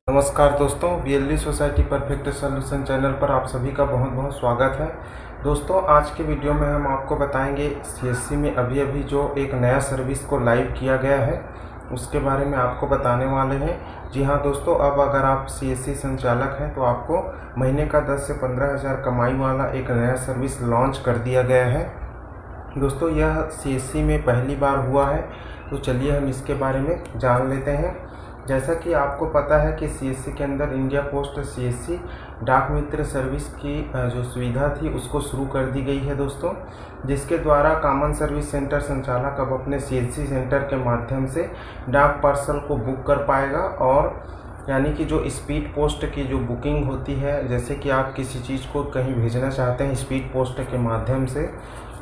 नमस्कार दोस्तों, वीएलडी society perfect solution channel पर आप सभी का बहुत बहुत स्वागत है। दोस्तों, आज के वीडियो में हम आपको बताएंगे सीएससी में अभी जो एक नया सर्विस को लाइव किया गया है उसके बारे में आपको बताने वाले हैं। जी हाँ दोस्तों, अब अगर आप सीएससी संचालक हैं तो आपको महीने का 10 से 15 हज़ार कमाई वाला एक नया सर्विस लॉन्च कर दिया गया है। दोस्तों, यह सीएससी में पहली बार हुआ है, तो चलिए हम इसके बारे में जान लेते हैं। जैसा कि आपको पता है कि सीएससी के अंदर इंडिया पोस्ट सीएससी डाक मित्र सर्विस की जो सुविधा थी उसको शुरू कर दी गई है दोस्तों, जिसके द्वारा कॉमन सर्विस सेंटर संचालक अब अपने सीएससी सेंटर के माध्यम से डाक पार्सल को बुक कर पाएगा। और यानी कि जो स्पीड पोस्ट की जो बुकिंग होती है, जैसे कि आप किसी चीज़ को कहीं भेजना चाहते हैं स्पीड पोस्ट के माध्यम से,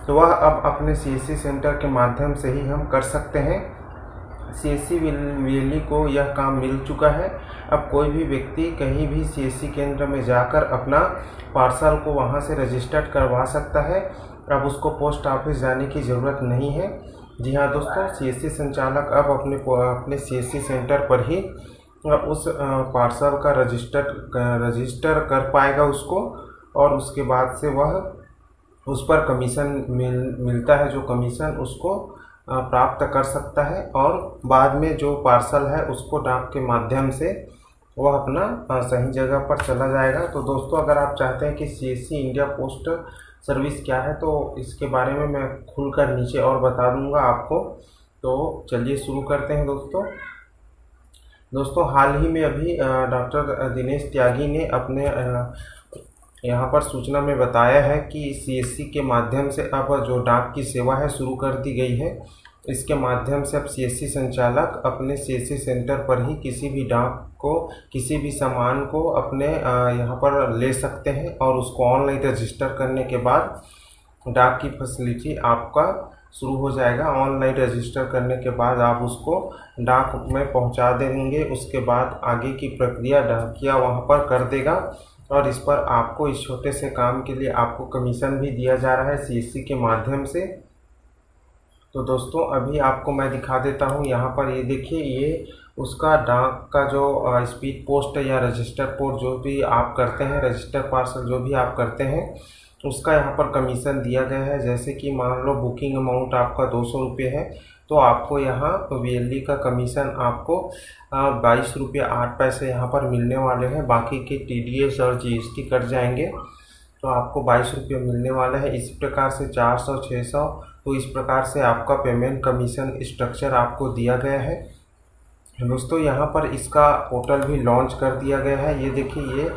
तो वह अब अपने सीएससी सेंटर के माध्यम से ही हम कर सकते हैं। सीएससी वीएलडी को यह काम मिल चुका है। अब कोई भी व्यक्ति कहीं भी सीएससी केंद्र में जाकर अपना पार्सल को वहां से रजिस्टर्ड करवा सकता है। अब उसको पोस्ट ऑफिस जाने की ज़रूरत नहीं है। जी हाँ दोस्तों, सीएससी संचालक अब अपने सीएससी सेंटर पर ही उस पार्सल का रजिस्टर कर पाएगा उसको, और उसके बाद से वह उस पर कमीशन मिलता है, जो कमीशन उसको प्राप्त कर सकता है। और बाद में जो पार्सल है उसको डाक के माध्यम से वह अपना सही जगह पर चला जाएगा। तो दोस्तों, अगर आप चाहते हैं कि सीएससी इंडिया पोस्ट सर्विस क्या है तो इसके बारे में मैं खुलकर नीचे और बता दूंगा आपको। तो चलिए शुरू करते हैं दोस्तों, हाल ही में अभी डॉक्टर दिनेश त्यागी ने अपने यहाँ पर सूचना में बताया है कि सीएससी के माध्यम से अब जो डाक की सेवा है शुरू कर दी गई है। इसके माध्यम से अब सीएससी संचालक अपने सीएससी सेंटर पर ही किसी भी डाक को, किसी भी सामान को अपने यहाँ पर ले सकते हैं, और उसको ऑनलाइन रजिस्टर करने के बाद डाक की फैसिलिटी आपका शुरू हो जाएगा। ऑनलाइन रजिस्टर करने के बाद आप उसको डाक में पहुँचा देंगे। उसके बाद आगे की प्रक्रिया डाकिया वहाँ पर कर देगा, और इस पर आपको इस छोटे से काम के लिए आपको कमीशन भी दिया जा रहा है सीएससी के माध्यम से। तो दोस्तों, अभी आपको मैं दिखा देता हूँ। यहाँ पर ये देखिए, ये उसका डाक का जो स्पीड पोस्ट या रजिस्टर पोस्ट जो भी आप करते हैं, रजिस्टर पार्सल जो भी आप करते हैं, उसका यहाँ पर कमीशन दिया गया है। जैसे कि मान लो बुकिंग अमाउंट आपका 200 रुपये है, तो आपको यहाँ वीएलडी का कमीशन आपको 22 रुपये 8 पैसे यहाँ पर मिलने वाले हैं। बाकी के टीडीएस और जीएसटी कट जाएंगे, तो आपको 22 रुपये मिलने वाला है। इस प्रकार से 400, 600, तो इस प्रकार से आपका पेमेंट कमीशन स्ट्रक्चर आपको दिया गया है। दोस्तों, यहाँ पर इसका पोर्टल भी लॉन्च कर दिया गया है। ये देखिए, ये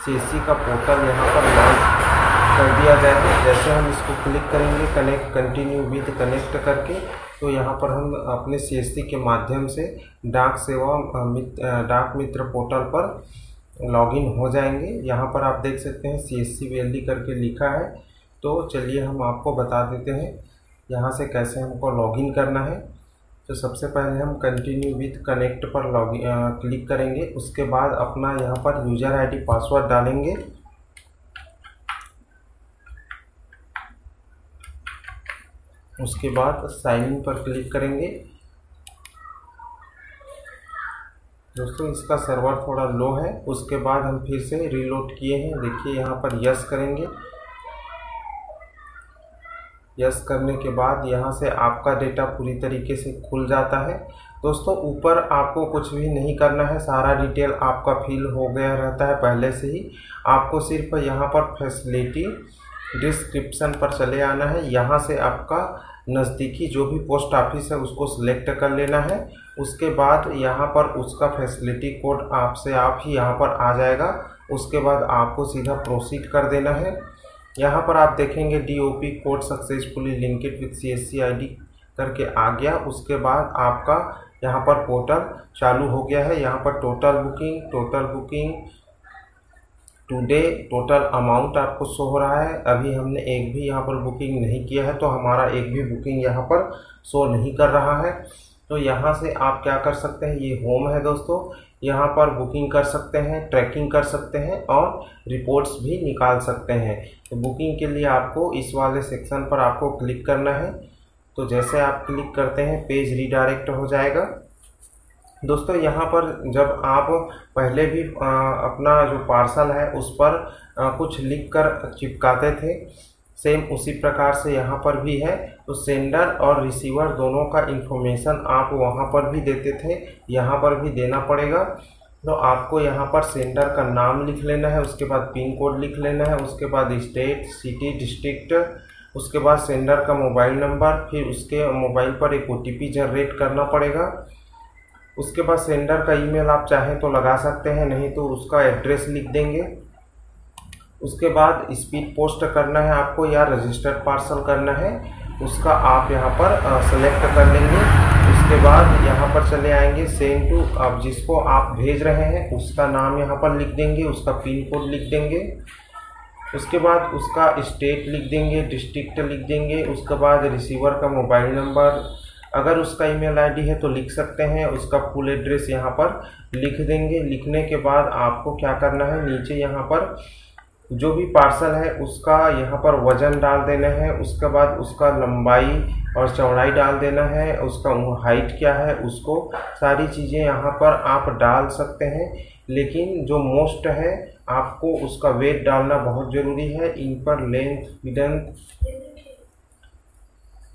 सीएससी का पोर्टल यहाँ पर लॉन्च कर दिया गया है। जैसे हम इसको क्लिक करेंगे कंटिन्यू विद कनेक्ट करके, तो यहाँ पर हम अपने सीएससी के माध्यम से डाक मित्र पोर्टल पर लॉगिन हो जाएंगे। यहाँ पर आप देख सकते हैं सीएससी वीएलडी करके लिखा है। तो चलिए हम आपको बता देते हैं यहाँ से कैसे हमको लॉगिन करना है। तो सबसे पहले हम कंटिन्यू विद कनेक्ट पर क्लिक करेंगे। उसके बाद अपना यहाँ पर यूज़र आईडी पासवर्ड डालेंगे। उसके बाद साइन इन पर क्लिक करेंगे। दोस्तों, इसका सर्वर थोड़ा लो है। उसके बाद हम फिर से रीलोड किए हैं। देखिए, यहाँ पर यस करेंगे। यस करने के बाद यहाँ से आपका डेटा पूरी तरीके से खुल जाता है। दोस्तों, ऊपर आपको कुछ भी नहीं करना है, सारा डिटेल आपका फिल हो गया रहता है पहले से ही। आपको सिर्फ यहाँ पर फैसिलिटी डिस्क्रिप्शन पर चले आना है। यहाँ से आपका नज़दीकी जो भी पोस्ट ऑफिस है उसको सिलेक्ट कर लेना है। उसके बाद यहाँ पर उसका फैसिलिटी कोड आप ही यहाँ पर आ जाएगा। उसके बाद आपको सीधा प्रोसीड कर देना है। यहाँ पर आप देखेंगे DOP code successfully linked with CSC ID करके आ गया। उसके बाद आपका यहाँ पर पोर्टल चालू हो गया है। यहाँ पर total booking today, total amount आपको शो हो रहा है। अभी हमने एक भी यहाँ पर बुकिंग नहीं किया है, तो हमारा एक भी बुकिंग यहाँ पर शो नहीं कर रहा है। तो यहाँ से आप क्या कर सकते हैं, ये होम है दोस्तों, यहाँ पर बुकिंग कर सकते हैं, ट्रैकिंग कर सकते हैं और रिपोर्ट्स भी निकाल सकते हैं। तो बुकिंग के लिए आपको इस वाले सेक्शन पर आपको क्लिक करना है। तो जैसे आप क्लिक करते हैं पेज रीडायरेक्ट हो जाएगा। दोस्तों यहाँ पर जब आप पहले भी अपना जो पार्सल है उस पर कुछ लिख कर चिपकाते थे, सेम उसी प्रकार से यहाँ पर भी है। तो सेंडर और रिसीवर दोनों का इन्फॉर्मेशन आप वहाँ पर भी देते थे, यहाँ पर भी देना पड़ेगा। तो आपको यहाँ पर सेंडर का नाम लिख लेना है, उसके बाद पिन कोड लिख लेना है, उसके बाद स्टेट, सिटी, डिस्ट्रिक्ट, उसके बाद सेंडर का मोबाइल नंबर, फिर उसके मोबाइल पर एक OTP जनरेट करना पड़ेगा। उसके बाद सेंडर का ईमेल आप चाहें तो लगा सकते हैं, नहीं तो उसका एड्रेस लिख देंगे। उसके बाद स्पीड पोस्ट करना है आपको या रजिस्टर्ड पार्सल करना है, उसका आप यहाँ पर सेलेक्ट कर लेंगे। उसके बाद यहाँ पर चले आएंगे सेंड टू, अब जिसको आप भेज रहे हैं उसका नाम यहाँ पर लिख देंगे, उसका पिन कोड लिख देंगे, उसके बाद उसका स्टेट लिख देंगे, डिस्ट्रिक्ट लिख देंगे, उसके बाद रिसीवर का मोबाइल नंबर, अगर उसका ईमेल आईडी है तो लिख सकते हैं, उसका फुल एड्रेस यहाँ पर लिख देंगे। लिखने के बाद आपको क्या करना है, नीचे यहाँ पर जो भी पार्सल है उसका यहाँ पर वज़न डाल देना है, उसके बाद उसका लंबाई और चौड़ाई डाल देना है, उसका हाइट क्या है, उसको सारी चीज़ें यहाँ पर आप डाल सकते हैं। लेकिन जो मोस्ट है आपको उसका वेट डालना बहुत ज़रूरी है। इन पर लेंथ, विड्थ,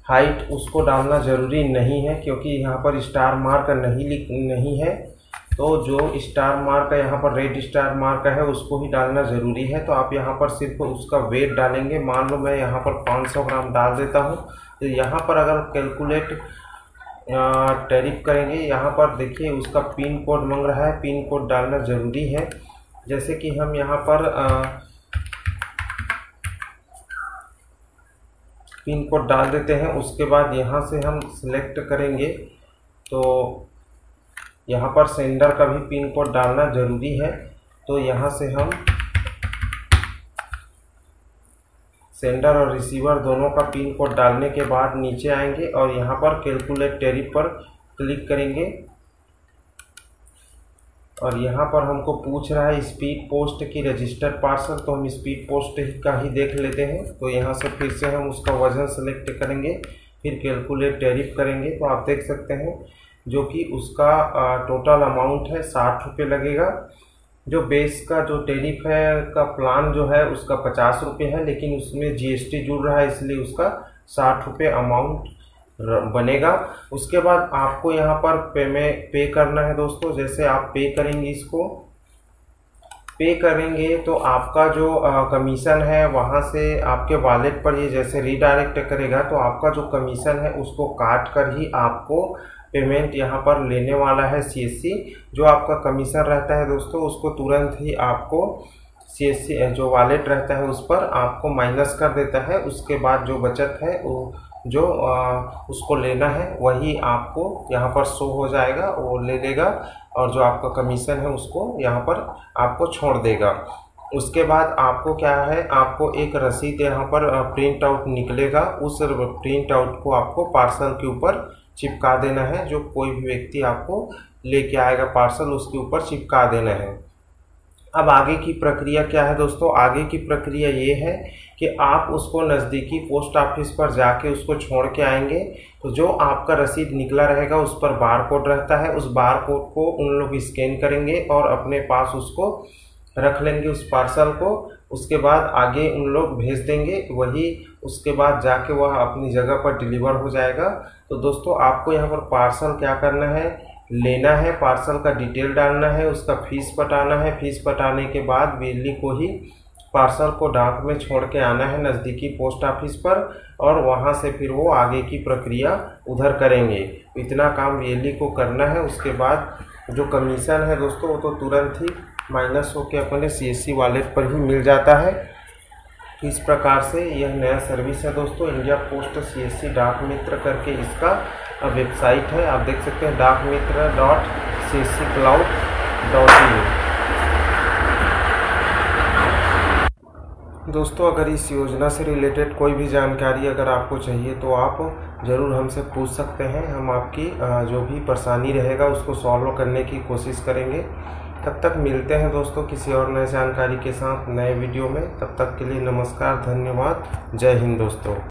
हाइट उसको डालना ज़रूरी नहीं है, क्योंकि यहाँ पर स्टार मार्क नहीं है। तो जो स्टार मार्क है यहाँ पर, रेड स्टार मार्क है, उसको ही डालना ज़रूरी है। तो आप यहाँ पर सिर्फ उसका वेट डालेंगे। मान लो मैं यहाँ पर 500 ग्राम डाल देता हूँ। तो यहाँ पर अगर कैलकुलेट टैरिफ करेंगे, यहाँ पर देखिए उसका पिन कोड मांग रहा है, पिन कोड डालना ज़रूरी है। जैसे कि हम यहाँ पर पिन कोड डाल देते हैं, उसके बाद यहाँ से हम सिलेक्ट करेंगे। तो यहाँ पर सेंडर का भी पिन कोड डालना ज़रूरी है। तो यहाँ से हम सेंडर और रिसीवर दोनों का पिन कोड डालने के बाद नीचे आएंगे और यहाँ पर कैलकुलेट टैरिफ पर क्लिक करेंगे। और यहाँ पर हमको पूछ रहा है स्पीड पोस्ट की रजिस्टर्ड पार्सल, तो हम स्पीड पोस्ट का ही देख लेते हैं। तो यहाँ से फिर से हम उसका वज़न सेलेक्ट करेंगे, फिर कैलकुलेट टैरिफ करेंगे। तो आप देख सकते हैं जो कि उसका टोटल अमाउंट है 60 रुपये लगेगा। जो बेस का जो टैरिफ है का प्लान जो है उसका 50 रुपये है, लेकिन उसमें GST जुड़ रहा है, इसलिए उसका 60 रुपये अमाउंट बनेगा। उसके बाद आपको यहाँ पर पे करना है दोस्तों। जैसे आप पे करेंगे, इसको पे करेंगे तो आपका जो कमीशन है वहाँ से आपके वॉलेट पर ये जैसे रीडायरेक्ट करेगा, तो आपका जो कमीशन है उसको काट कर ही आपको पेमेंट यहाँ पर लेने वाला है CSC। जो आपका कमीशन रहता है दोस्तों, उसको तुरंत ही आपको CSC जो वॉलेट रहता है उस पर आपको माइनस कर देता है। उसके बाद जो बचत है वो जो उसको लेना है वही आपको यहाँ पर शो हो जाएगा, वो ले लेगा और जो आपका कमीशन है उसको यहाँ पर आपको छोड़ देगा। उसके बाद आपको क्या है, आपको एक रसीद यहाँ पर प्रिंट आउट निकलेगा। उस प्रिंट आउट को आपको पार्सल के ऊपर चिपका देना है। जो कोई भी व्यक्ति आपको लेके आएगा पार्सल, उसके ऊपर चिपका देना है। अब आगे की प्रक्रिया क्या है दोस्तों, आगे की प्रक्रिया ये है कि आप उसको नज़दीकी पोस्ट ऑफिस पर जाके उसको छोड़ के आएंगे। तो जो आपका रसीद निकला रहेगा उस पर बार कोड रहता है, उस बार कोड को उन लोग स्कैन करेंगे और अपने पास उसको रख लेंगे उस पार्सल को। उसके बाद आगे उन लोग भेज देंगे, वही उसके बाद जाके वह अपनी जगह पर डिलीवर हो जाएगा। तो दोस्तों आपको यहाँ पर पार्सल क्या करना है, लेना है, पार्सल का डिटेल डालना है, उसका फीस पटाना है। फीस पटाने के बाद बिजली को ही पार्सल को डाक में छोड़ के आना है नज़दीकी पोस्ट ऑफिस पर, और वहाँ से फिर वो आगे की प्रक्रिया उधर करेंगे। इतना काम बिजली को करना है। उसके बाद जो कमीशन है दोस्तों वो तो तुरंत ही माइनस होके अपने CSC वॉलेट पर ही मिल जाता है। इस प्रकार से यह नया सर्विस है दोस्तों, इंडिया पोस्ट CSC डाक मित्र करके इसका वेबसाइट है। आप देख सकते हैं dakmitra.csccloud.in। दोस्तों अगर इस योजना से रिलेटेड कोई भी जानकारी अगर आपको चाहिए तो आप ज़रूर हमसे पूछ सकते हैं। हम आपकी जो भी परेशानी रहेगा उसको सॉल्व करने की कोशिश करेंगे। तब तक मिलते हैं दोस्तों किसी और नए जानकारी के साथ नए वीडियो में। तब तक के लिए नमस्कार, धन्यवाद, जय हिंद दोस्तों।